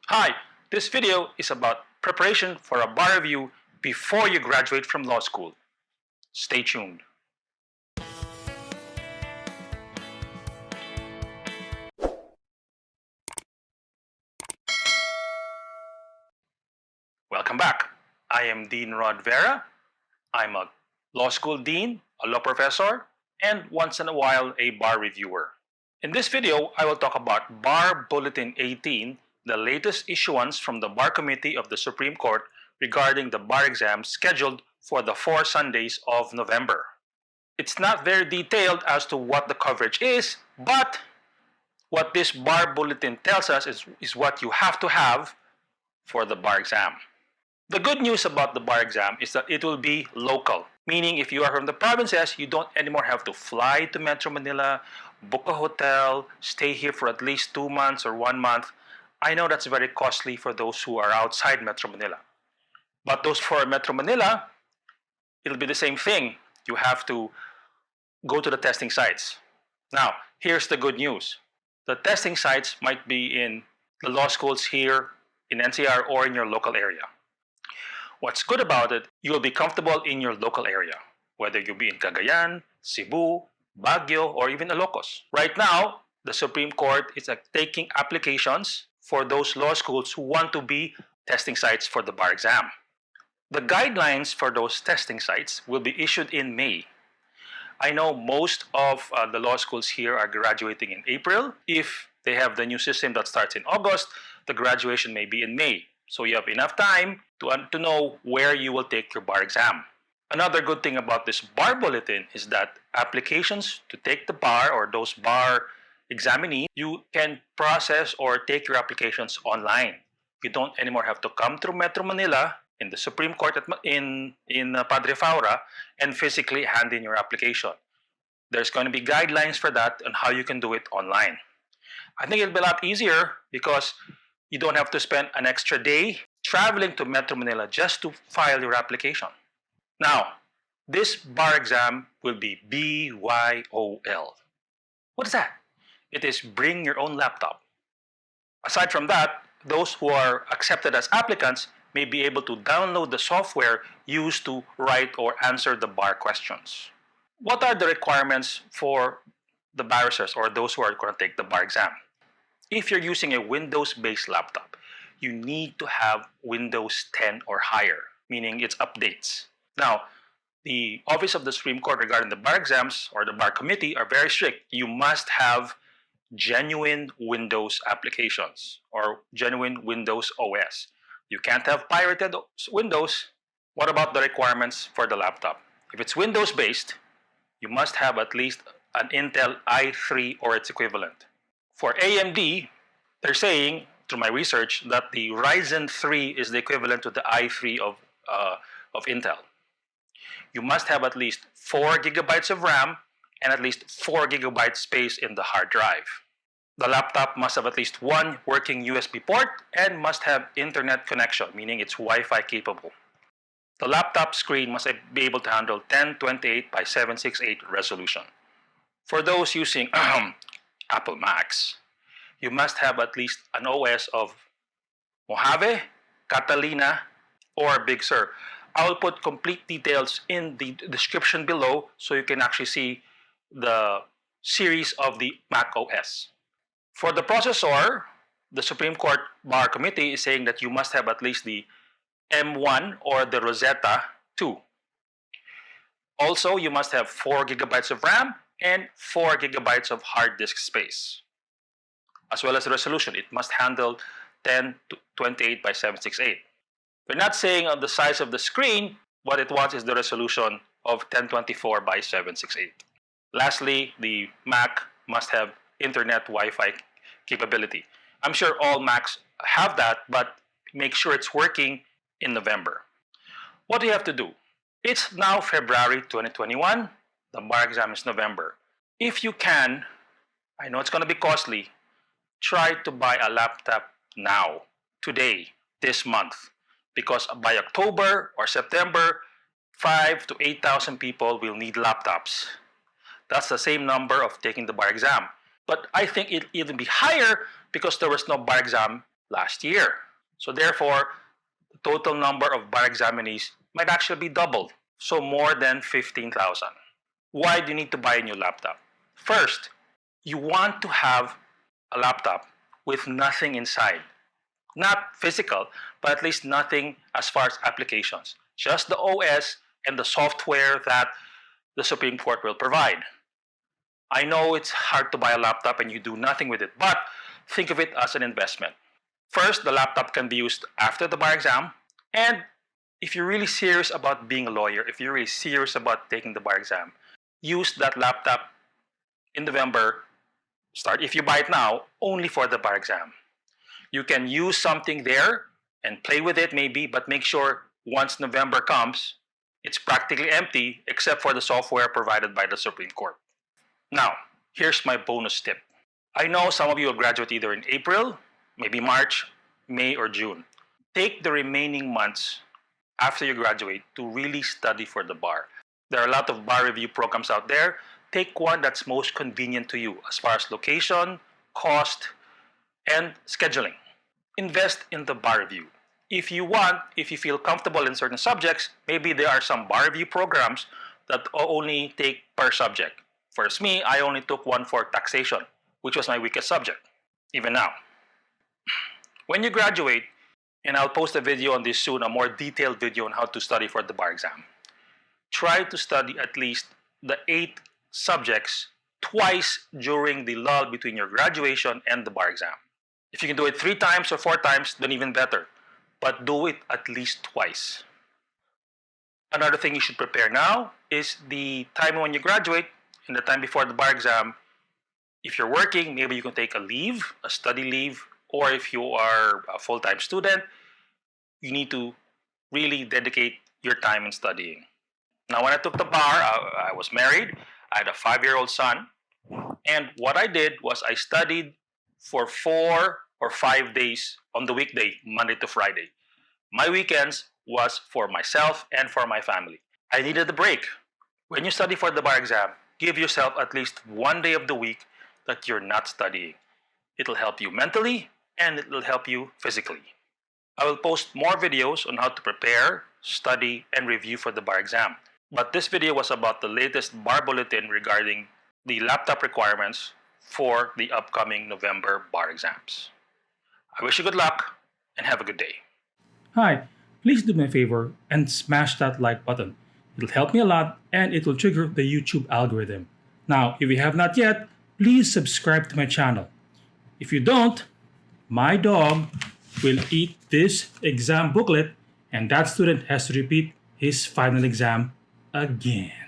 Hi, this video is about preparation for a bar review before you graduate from law school. Stay tuned. Welcome back. I am Dean Rod Vera. I'm a law school dean, a law professor, and once in a while a bar reviewer. In this video, I will talk about Bar Bulletin 18, the latest issuance from the Bar Committee of the Supreme Court regarding the bar exam scheduled for the 4 Sundays of November. It's not very detailed as to what the coverage is, but what this bar bulletin tells us is what you have to have for the bar exam. The good news about the bar exam is that it will be local, meaning if you are from the provinces, you don't anymore have to fly to Metro Manila, book a hotel, stay here for at least 2 months or 1 month. I know that's very costly for those who are outside Metro Manila. But those for Metro Manila, it'll be the same thing. You have to go to the testing sites. Now, here's the good news. The testing sites might be in the law schools here in NCR or in your local area. What's good about it, you'll be comfortable in your local area, whether you be in Cagayan, Cebu, Baguio, or even Ilocos. Right now, the Supreme Court is taking applications for those law schools who want to be testing sites for the bar exam. The guidelines for those testing sites will be issued in May. I know most of the law schools here are graduating in April. If they have the new system that starts in August, the graduation may be in May. So you have enough time to know where you will take your bar exam. Another good thing about this bar bulletin is that applications to take the bar or those bar examinees, you can process or take your applications online. You don't anymore have to come through Metro Manila in the Supreme Court in Padre Faura and physically hand in your application. There's going to be guidelines for that on how you can do it online. I think it'll be a lot easier because you don't have to spend an extra day traveling to Metro Manila just to file your application. Now, this bar exam will be BYOL. What is that? It is bring your own laptop. Aside from that, those who are accepted as applicants may be able to download the software used to write or answer the bar questions. What are the requirements for the barristers or those who are going to take the bar exam? If you're using a Windows-based laptop, you need to have Windows 10 or higher, meaning it's updates. Now, the Office of the Supreme Court regarding the bar exams or the bar committee are very strict. You must have genuine Windows applications or genuine Windows OS. You can't have pirated Windows. What about the requirements for the laptop? If it's Windows-based, you must have at least an Intel i3 or its equivalent. For AMD, they're saying, through my research, that the Ryzen 3 is the equivalent to the i3 of Intel. You must have at least 4 gigabytes of RAM and at least 4 gigabytes space in the hard drive. The laptop must have at least one working USB port and must have internet connection, meaning it's Wi-Fi capable. The laptop screen must be able to handle 1028 by 768 resolution. For those using Apple Macs, you must have at least an OS of Mojave, Catalina, or Big Sur. I will put complete details in the description below so you can actually see the series of the MacOS. For the processor, the Supreme Court Bar Committee is saying that you must have at least the M1 or the Rosetta 2. Also, you must have 4 gigabytes of RAM and 4 gigabytes of hard disk space. As well as the resolution, it must handle 1028 by 768. They're not saying on the size of the screen. What it wants is the resolution of 1024 by 768. Lastly, the Mac must have internet Wi-Fi capability. I'm sure all Macs have that, but make sure it's working in November. What do you have to do? It's now February 2021. The bar exam is November. If you can, I know it's going to be costly, try to buy a laptop now, today, this month. Because by October or September, 5,000 to 8,000 people will need laptops. That's the same number of taking the bar exam. But I think it'll even be higher because there was no bar exam last year. So therefore, the total number of bar examinees might actually be doubled, so more than 15,000. Why do you need to buy a new laptop? First, you want to have a laptop with nothing inside. Not physical, but at least nothing as far as applications. Just the OS and the software that the Supreme Court will provide. I know it's hard to buy a laptop and you do nothing with it, but think of it as an investment. First, the laptop can be used after the bar exam, and if you're really serious about being a lawyer, if you're really serious about taking the bar exam, use that laptop in November. Start, if you buy it now, only for the bar exam. You can use something there and play with it maybe, but make sure once November comes, it's practically empty except for the software provided by the Supreme Court. Now, here's my bonus tip. I know some of you will graduate either in April, maybe March, May, or June. Take the remaining months after you graduate to really study for the bar. There are a lot of bar review programs out there. Take one that's most convenient to you as far as location, cost, and scheduling. Invest in the bar review. If you feel comfortable in certain subjects, maybe there are some bar review programs that only take per subject. For me, I only took one for taxation, which was my weakest subject, even now. When you graduate, and I'll post a video on this soon, a more detailed video on how to study for the bar exam, try to study at least the 8 subjects twice during the lull between your graduation and the bar exam. If you can do it 3 times or 4 times, then even better. But do it at least twice. Another thing you should prepare now is the time when you graduate and the time before the bar exam. If you're working, maybe you can take a leave, a study leave, or if you are a full-time student, you need to really dedicate your time in studying. Now, when I took the bar, I was married. I had a 5-year-old son. And what I did was I studied for 4 or 5 days on the weekday, Monday to Friday. My weekends was for myself and for my family. I needed a break. When you study for the bar exam, give yourself at least 1 day of the week that you're not studying. It'll help you mentally and it will help you physically. I will post more videos on how to prepare, study, and review for the bar exam. But this video was about the latest bar bulletin regarding the laptop requirements for the upcoming November bar exams. I wish you good luck and have a good day. Hi, please do me a favor and smash that like button. It'll help me a lot and it will trigger the YouTube algorithm. Now, if you have not yet, please subscribe to my channel. If you don't, my dog will eat this exam booklet and that student has to repeat his final exam again.